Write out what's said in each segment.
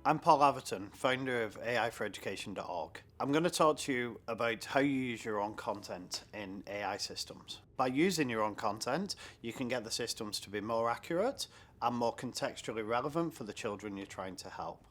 I'm Paul Averton, founder of AIforeducation.org. I'm going to talk to you about how you use your own content in AI systems. By using your own content, you can get the systems to be more accurate and more contextually relevant for the children you're trying to help.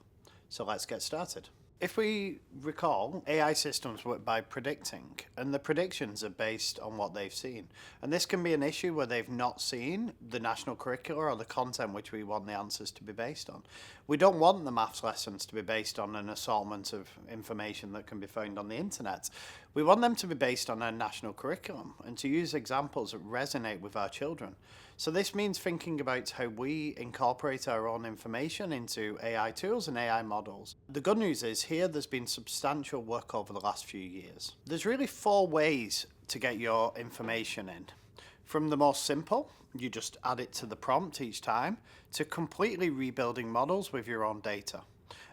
So let's get started. If we recall, AI systems work by predicting, and the predictions are based on what they've seen. And this can be an issue where they've not seen the national curricula or the content which we want the answers to be based on. We don't want the maths lessons to be based on an assortment of information that can be found on the internet. We want them to be based on a national curriculum and to use examples that resonate with our children. So this means thinking about how we incorporate our own information into AI tools and AI models. The good news is here there's been substantial work over the last few years. There's really 4 ways to get your information in. From the most simple, you just add it to the prompt each time, to completely rebuilding models with your own data.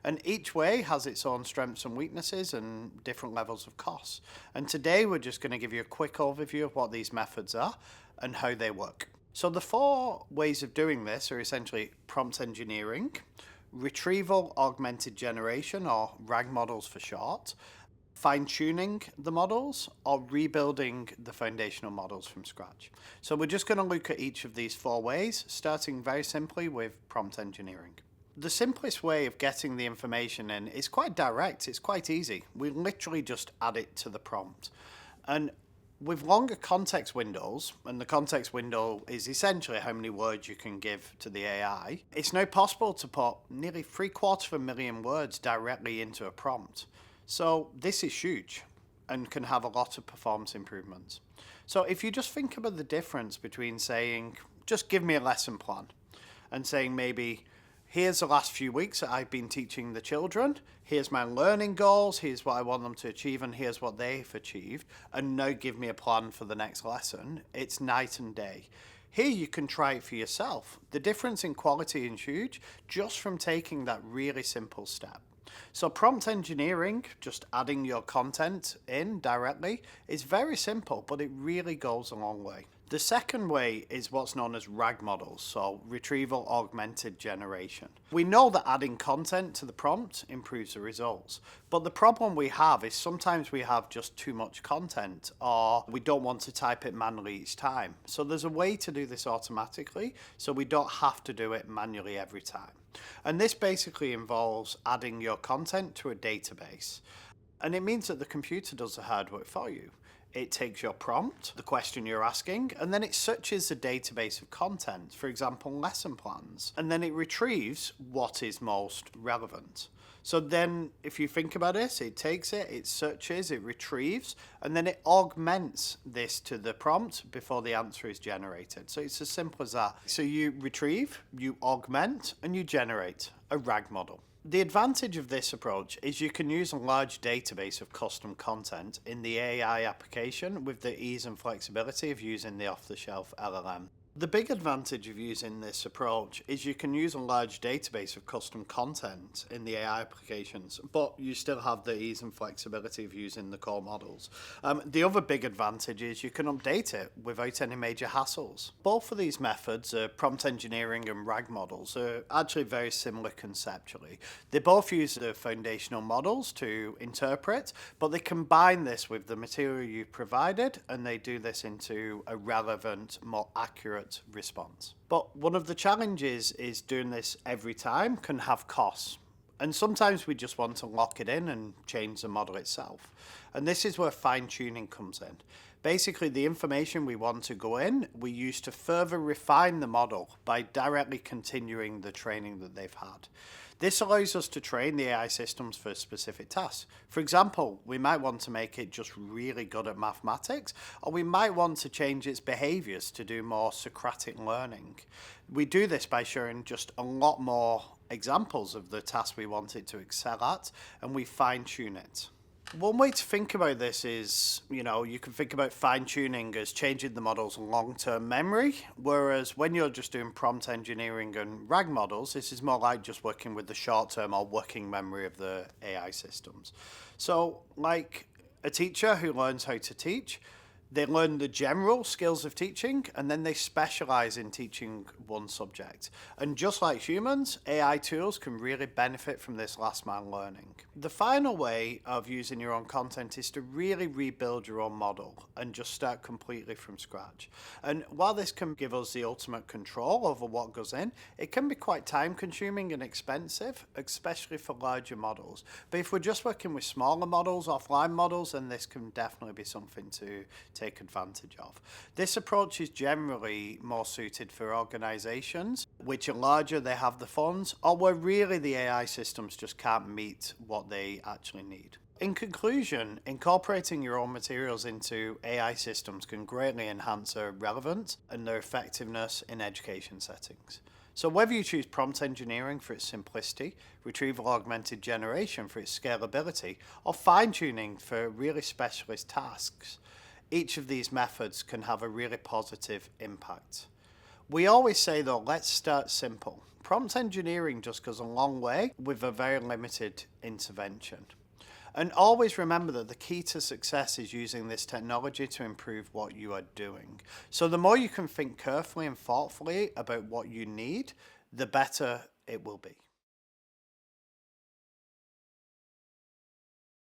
And each way has its own strengths and weaknesses and different levels of costs. And today we're just going to give you a quick overview of what these methods are and how they work. So the 4 ways of doing this are essentially prompt engineering, retrieval augmented generation, or RAG models for short, fine-tuning the models, or rebuilding the foundational models from scratch. So we're just going to look at each of these 4 ways, starting very simply with prompt engineering. The simplest way of getting the information in is quite direct, it's quite easy. We literally just add it to the prompt. And with longer context windows, and the context window is essentially how many words you can give to the AI, it's now possible to put nearly 750,000 words directly into a prompt. So this is huge and can have a lot of performance improvements. So if you just think about the difference between saying, just give me a lesson plan, and saying maybe, here's the last few weeks that I've been teaching the children, here's my learning goals, here's what I want them to achieve, and here's what they've achieved, and now give me a plan for the next lesson. It's night and day. Here you can try it for yourself. The difference in quality is huge just from taking that really simple step. So prompt engineering, just adding your content in directly, is very simple, but it really goes a long way. The second way is what's known as RAG models, so retrieval augmented generation. We know that adding content to the prompt improves the results, but the problem we have is sometimes we have just too much content, or we don't want to type it manually each time. So there's a way to do this automatically, so we don't have to do it manually every time. And this basically involves adding your content to a database. And it means that the computer does the hard work for you. It takes your prompt, the question you're asking, and then it searches the database of content, for example, lesson plans, and then it retrieves what is most relevant. So then, if you think about it, it takes it, it searches, it retrieves, and then it augments this to the prompt before the answer is generated. So it's as simple as that. So you retrieve, you augment, and you generate a RAG model. The advantage of this approach is you can use a large database of custom content in the AI application with the ease and flexibility of using the off-the-shelf LLM. The big advantage of using this approach is you can use a large database of custom content in the AI applications, but you still have the ease and flexibility of using the core models. The other big advantage is you can update it without any major hassles. Both of these methods, prompt engineering and RAG models, are actually very similar conceptually. They both use the foundational models to interpret, but they combine this with the material you provided, and they do this into a relevant, more accurate response. But one of the challenges is doing this every time can have costs. And sometimes we just want to lock it in and change the model itself. And this is where fine-tuning comes in. Basically, the information we want to go in, we use to further refine the model by directly continuing the training that they've had. This allows us to train the AI systems for specific tasks. For example, we might want to make it just really good at mathematics, or we might want to change its behaviors to do more Socratic learning. We do this by showing just a lot more examples of the tasks we want it to excel at, and we fine-tune it. One way to think about this is, you can think about fine-tuning as changing the model's long-term memory, whereas when you're just doing prompt engineering and RAG models, this is more like just working with the short-term or working memory of the AI systems. So, like a teacher who learns how to teach, They learn the general skills of teaching and then they specialize in teaching one subject. And just like humans, AI tools can really benefit from this last mile learning. The final way of using your own content is to really rebuild your own model and just start completely from scratch. And while this can give us the ultimate control over what goes in, it can be quite time consuming and expensive, especially for larger models. But if we're just working with smaller models, offline models, then this can definitely be something to take advantage of. This approach is generally more suited for organizations which are larger, they have the funds, or where really the AI systems just can't meet what they actually need. In conclusion, incorporating your own materials into AI systems can greatly enhance their relevance and their effectiveness in education settings. So whether you choose prompt engineering for its simplicity, retrieval augmented generation for its scalability, or fine-tuning for really specialist tasks, each of these methods can have a really positive impact. We always say though, let's start simple. Prompt engineering just goes a long way with a very limited intervention. And always remember that the key to success is using this technology to improve what you are doing. So the more you can think carefully and thoughtfully about what you need, the better it will be.